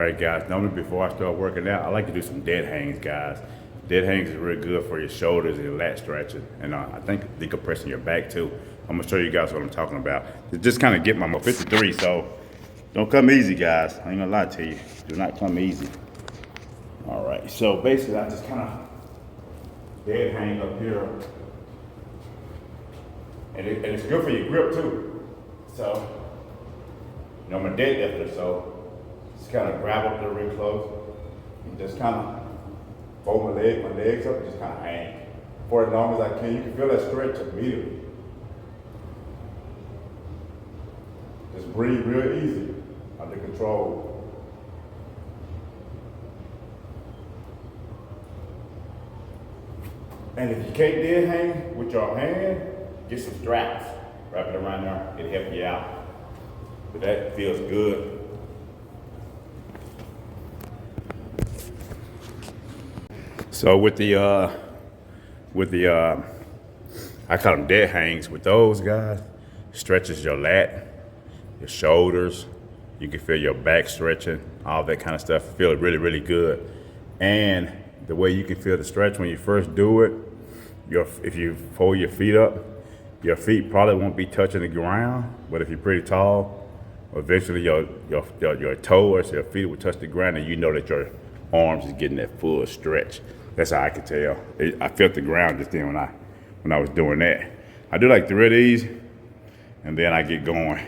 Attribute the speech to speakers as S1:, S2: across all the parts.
S1: All right, guys, normally before I start working out, I like to do some dead hangs, guys. Dead hangs is really good for your shoulders and your lat stretching, and I think decompressing your back too. I'm gonna show you guys what I'm talking about. Just kind of get my 53, so don't come easy, guys. I ain't gonna lie to you. Do not come easy. All right, so basically I just kind of dead hang up here. And it's good for your grip too. So, you know, I'm a deadlifter, so just kind of grab up there real close and just kind of fold my legs up and just kind of hang for as long as I can. You can feel that stretch immediately. Just breathe real easy, under control. And if you can't dead hang with your hand, get some straps, wrap it around there, it'll help you out. But that feels good. So with the I call them dead hangs. With those guys, stretches your lat, your shoulders. You can feel your back stretching, all that kind of stuff. Feel really, really good. And the way you can feel the stretch when you first do it, if you fold your feet up, your feet probably won't be touching the ground. But if you're pretty tall, eventually your toe or your feet will touch the ground, and you know that your arms is getting that full stretch. That's how I can tell. I felt the ground just then when I was doing that. I do like 3 of these, and then I get going.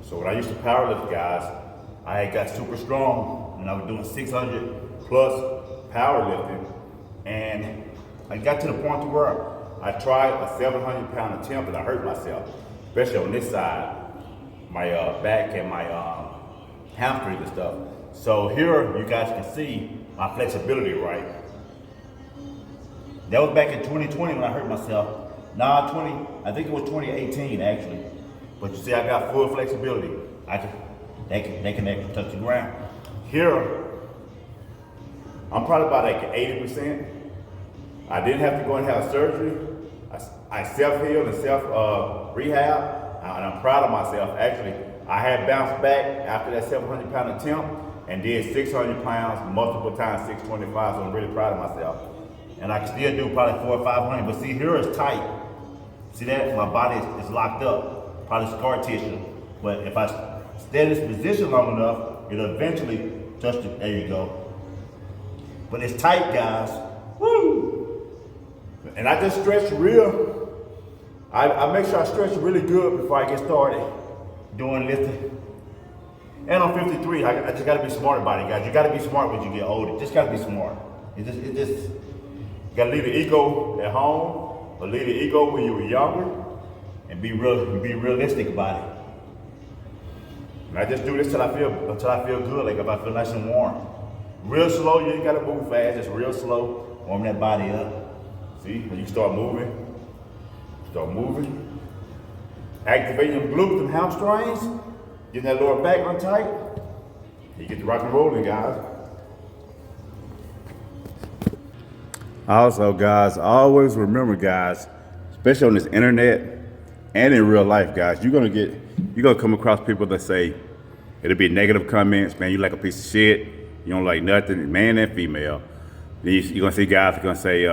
S1: So when I used to powerlift, guys, I got super strong when I was doing 600 plus powerlifting, and I got to the point to where I tried a 700-pound attempt and I hurt myself, especially on this side, my back and my hamstrings and stuff. So here you guys can see my flexibility, right? That was back in 2020 when I hurt myself. Nah, I think it was 2018 actually. But you see, I got full flexibility. They can actually touch the ground. Here, I'm probably about like 80%. I didn't have to go and have surgery. I self-healed and self-rehab, and I'm proud of myself. Actually, I had bounced back after that 700-pound attempt and did 600 pounds multiple times, 625, so I'm really proud of myself. And I can still do probably 400 or 500, but see, here is tight. See that? My body is locked up. Probably scar tissue, but if I stay in this position long enough, it'll eventually touch it. There you go. But it's tight, guys. Woo! And I just stretch real. I make sure I stretch really good before I get started doing lifting. And I'm 53. I just gotta be smart about it, guys. You gotta be smart when you get older. Just gotta be smart. You gotta leave the ego at home, or leave the ego when you were younger. And be realistic about it. And I just do this until I feel good, like if I feel nice and warm. Real slow, you ain't gotta move fast, just real slow, warm that body up. See, when you start moving, activating them glutes and hamstrings, getting that lower back untight, you get the rock and rolling, guys. Also, guys, always remember, guys, especially on this internet, and in real life, guys, you're gonna come across people that say, it'll be negative comments, man, you like a piece of shit, you don't like nothing, man and female. Then you're gonna see guys that are gonna say,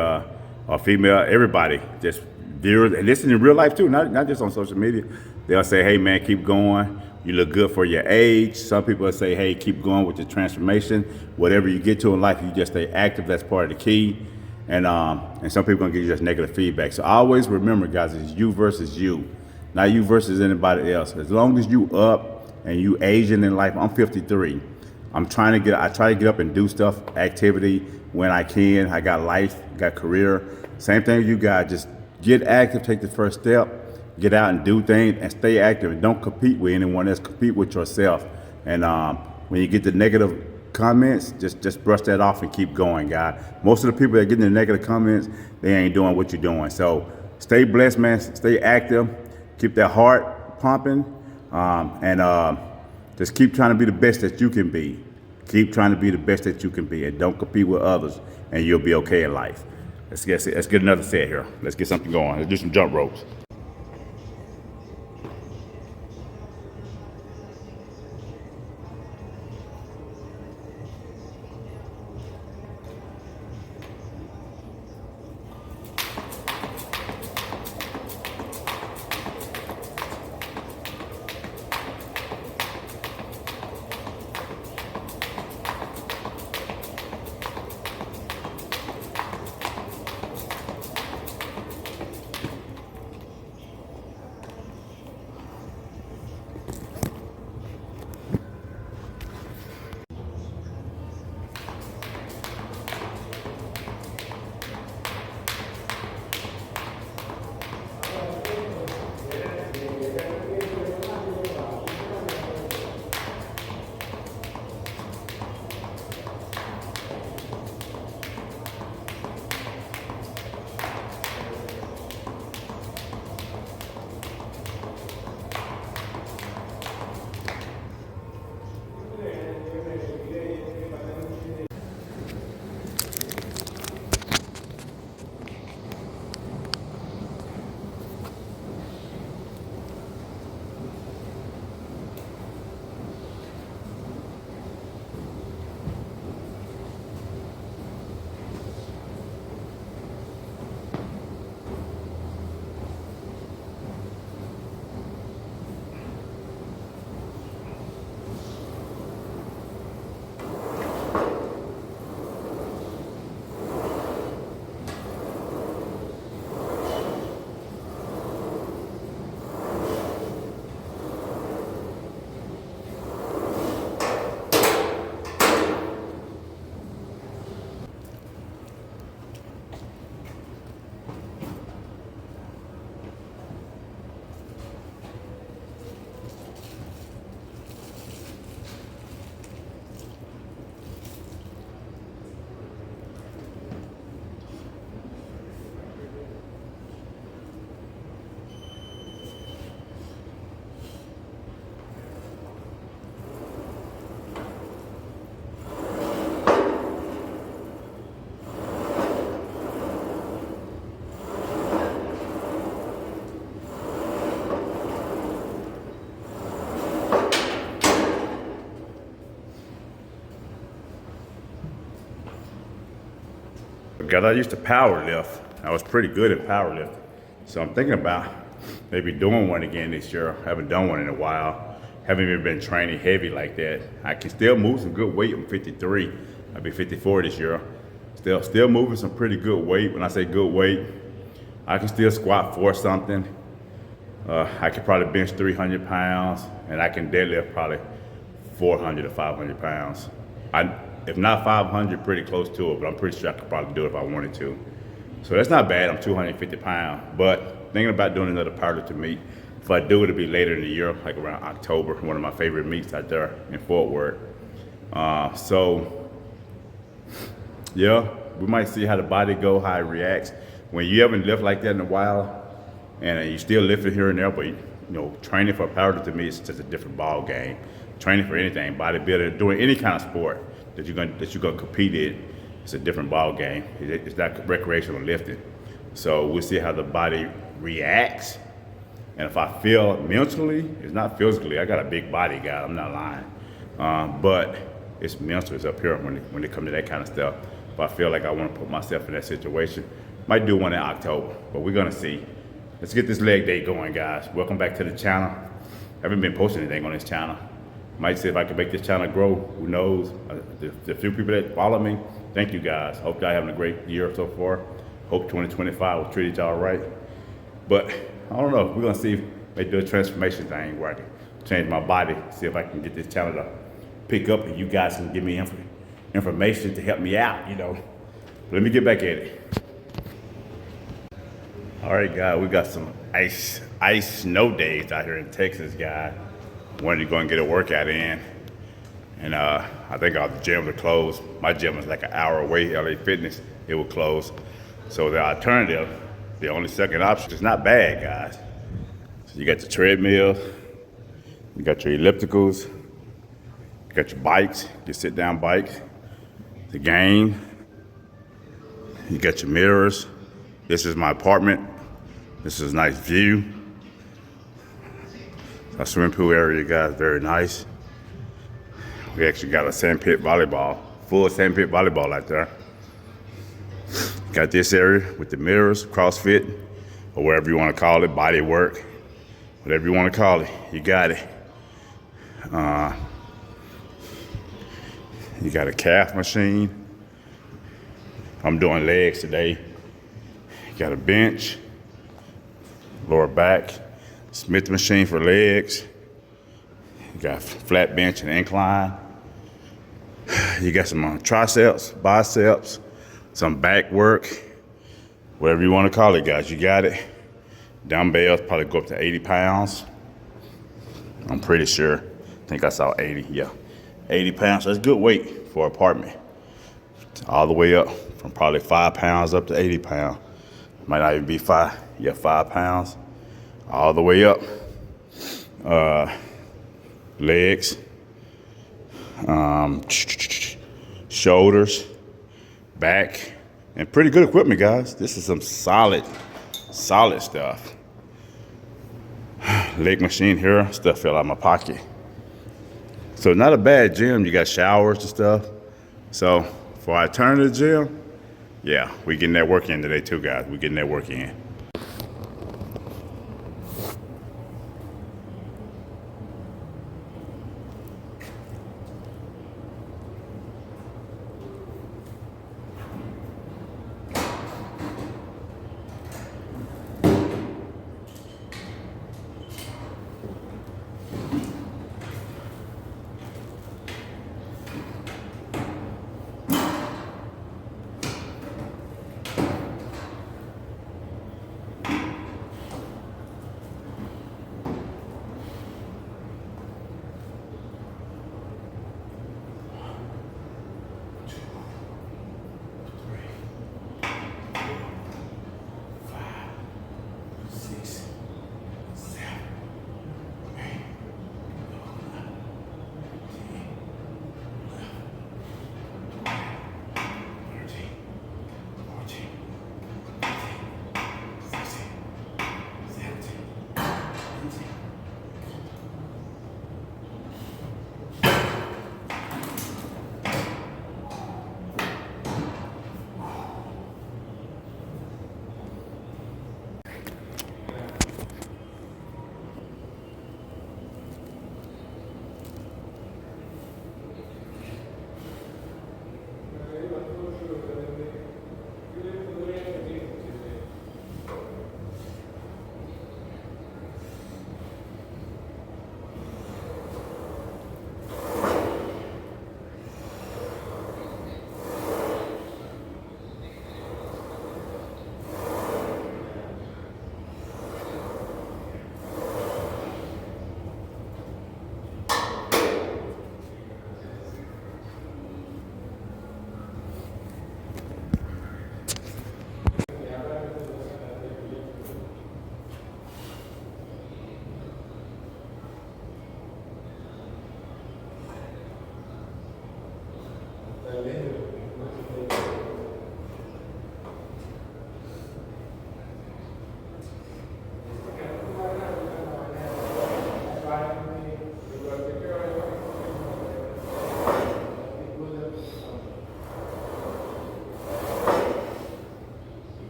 S2: or female, everybody, just viewers, and listen in real life too, not just on social media. They'll say, hey man, keep going. You look good for your age. Some people will say, hey, keep going with your transformation. Whatever you get to in life, you just stay active. That's part of the key. And some people gonna give you just negative feedback. So always remember, guys, it's you versus you, not you versus anybody else. As long as you up and you aging in life, I'm 53. I try to get up and do stuff, activity when I can. I got life, got career. Same thing with you guys. Just get active, take the first step, get out and do things, and stay active. And don't compete with anyone else. Compete with yourself. And when you get the negative comments, just brush that off and keep going, guys. Most of the people that get in the negative comments, they ain't doing what you're doing. So stay blessed, man. Stay active. Keep that heart pumping, and just keep trying to be the best that you can be. Keep trying to be the best that you can be, and don't compete with others, and you'll be okay in life. Let's get another set here. Let's get something going. Let's do some jump ropes. Because I used to power lift. I was pretty good at power lift. So I'm thinking about maybe doing one again this year. I haven't done one in a while. Haven't even been training heavy like that. I can still move some good weight. I'm 53. I'll be 54 this year. Still moving some pretty good weight. When I say good weight, I can still squat for something. I could probably bench 300 pounds, and I can deadlift probably 400 to 500 pounds. If not 500, pretty close to it, but I'm pretty sure I could probably do it if I wanted to. So that's not bad. I'm 250 pounds, but thinking about doing another powerlifting meet. If I do, it'll be later in the year, like around October, one of my favorite meets out there in Fort Worth. So yeah, we might see how the body go, how it reacts. When you haven't lifted like that in a while, and you still lifting here and there, but training for powerlifting meet is just a different ball game. Training for anything, bodybuilding, doing any kind of sport that you're gonna compete in, it's a different ball game. It's not recreational lifting. So we'll see how the body reacts. And if I feel mentally, it's not physically. I got a big body, guy. I'm not lying. But it's mental. It's up here when it comes to that kind of stuff. If I feel like I want to put myself in that situation, Might do one in October, but we're gonna see. Let's get this leg day going, guys. Welcome back to the channel. Haven't been posting anything on this channel. Might see if I can make this channel grow. Who knows? The few people that follow me, thank you guys. Hope y'all having a great year so far. Hope 2025 will treat y'all right. But I don't know. We're gonna see if they do a transformation thing where I can change my body, see if I can get this channel to pick up and you guys can give me information to help me out, you know. Let me get back at it. All right, guys, we got some ice snow days out here in Texas, guys. Wanted to go and get a workout in. And I think all the gyms are closed. My gym is like an hour away, LA Fitness, it will close. So the alternative, the only second option, is not bad, guys. So you got the treadmill, you got your ellipticals, you got your bikes, your sit-down bikes, the game, you got your mirrors. This is my apartment. This is a nice view. Our swimming pool area, guys, very nice. We actually got a sandpit volleyball, full sandpit volleyball out there. Got this area with the mirrors, CrossFit, or whatever you want to call it, body work, whatever you want to call it, you got it. You got a calf machine. I'm doing legs today. You got a bench, lower back, Smith machine for legs. You got flat bench and incline. You got some triceps, biceps, some back work, whatever you want to call it, guys. You got it. Dumbbells probably go up to 80 pounds. I'm pretty sure. I think I saw 80, yeah. 80 pounds, that's good weight for an apartment. All the way up from probably 5 pounds up to 80 pounds. Might not even be 5, yeah, 5 pounds. All the way up. Legs, shoulders, back, and pretty good equipment, guys. This is some solid stuff. Leg machine here, stuff fell out of my pocket. So not a bad gym. You got showers and stuff. So before I turn to the gym, yeah, we getting that work in today too, guys. We getting that work in.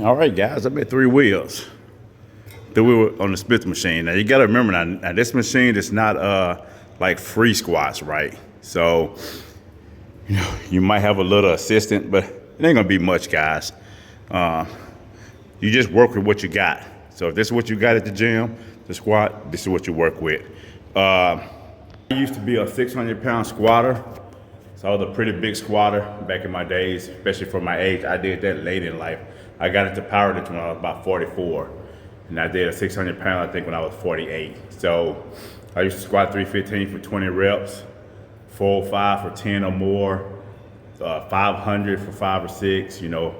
S2: All right, guys, I'm at 3 wheels. The wheel on the Smith machine. Now you gotta remember now this machine is not like free squats, right? So you know you might have a little assistant, but it ain't gonna be much, guys. You just work with what you got. So if this is what you got at the gym, the squat, this is what you work with. I used to be a 600-pound squatter. So I was a pretty big squatter back in my days, especially for my age. I did that late in life. I got into powerlifting when I was about 44. And I did a 600 pound, I think, when I was 48. So I used to squat 315 for 20 reps, 405 for 10 or more, 500 for 5 or 6, you know.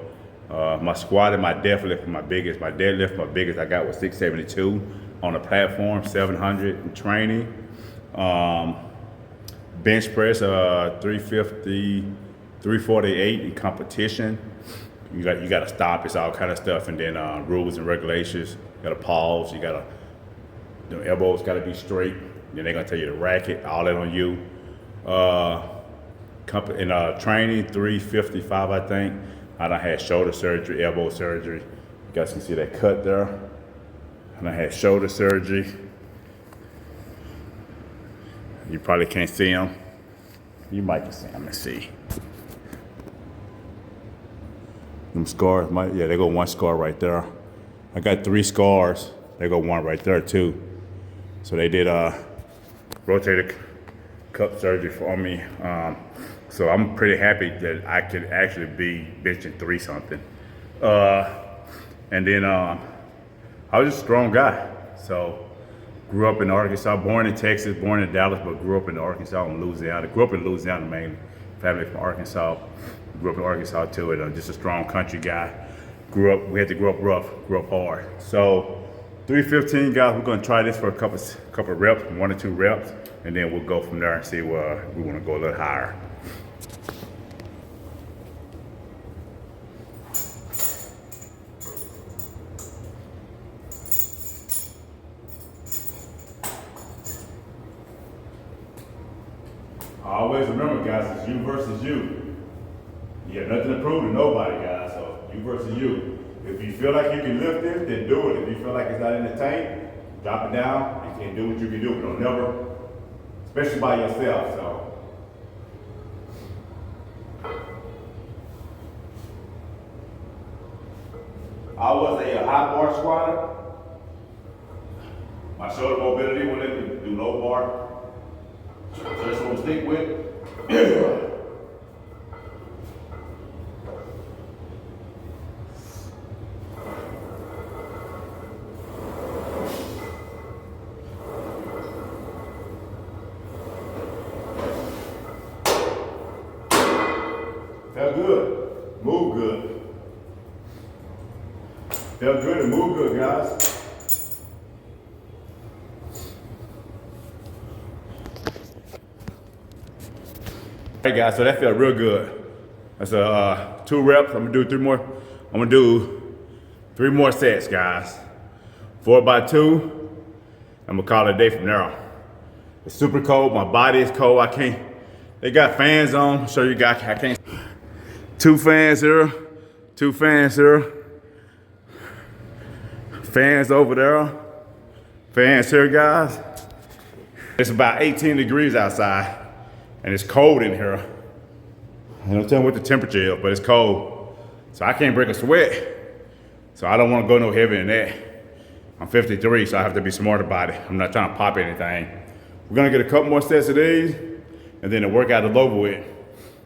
S2: My squat and my deadlift, my biggest I got was 672 on the platform, 700 in training. Bench press, 350, 348 in competition. You got to stop. It's all kind of stuff, and then rules and regulations. You got to pause. You got to the elbows got to be straight. Then they're gonna tell you to rack it. All that on you. In training, 355, I think. I done had shoulder surgery, elbow surgery. You guys can see that cut there. And I had shoulder surgery. You probably can't see them. You might can see them. Let's see. Them scars, they go one scar right there. I got 3 scars. They go one right there too. So they did rotator cuff surgery for me. So I'm pretty happy that I could actually be benching 3 something. And then I was just a strong guy. So grew up in Arkansas, born in Texas, born in Dallas, but grew up in Arkansas and Louisiana. Grew up in Louisiana mainly. Family from Arkansas. Grew up in Arkansas too, and just a strong country guy. We had to grow up rough, grow up hard. So 315, guys, we're gonna try this for a couple reps, 1 or 2 reps, and then we'll go from there and see where we wanna go a little higher. Always remember, guys, it's you versus you. You have nothing to prove to nobody, guys, so you versus you. If you feel like you can lift this, then do it. If you feel like it's not in the tank, drop it down and can do what you can do. But don't never, especially by yourself, so. I was a high bar squatter. My shoulder mobility won't let me do low bar. So that's what we'll stick with. Felt good, move good. Felt good and move good, guys. Hey guys, so that felt real good. That's 2 reps. I'm gonna do 3 more. I'm gonna do 3 more sets, guys. 4 by 2, I'm gonna call it a day from there on. It's super cold, my body is cold, I can't, they got fans on, show you guys, I can't. 2 fans here, 2 fans here. Fans over there, fans here, guys. It's about 18 degrees outside, and it's cold in here. I don't tell me what the temperature is, but it's cold. So I can't break a sweat. So I don't want to go no heavier than that. I'm 53, so I have to be smart about it. I'm not trying to pop anything. We're gonna get a couple more sets of these, and then the workout is over with.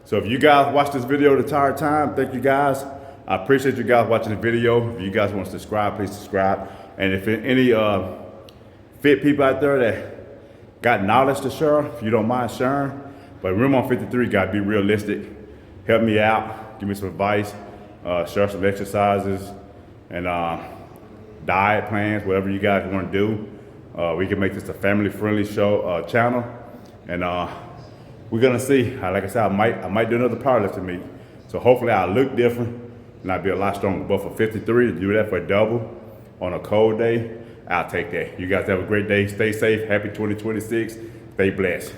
S2: So if you guys watch this video the entire time, thank you guys. I appreciate you guys watching the video. If you guys want to subscribe, please subscribe. And if any fit people out there that got knowledge to share, if you don't mind sharing. But remember, on 53, gotta be realistic. Help me out, give me some advice, share some exercises, and diet plans, whatever you guys want to do. We can make this a family-friendly show channel, and we're gonna see. Like I said, I might do another powerlifting meet. So hopefully I'll look different and I'll be a lot stronger. But for 53 to do that for a double on a cold day, I'll take that. You guys have a great day. Stay safe. Happy 2026. Stay blessed.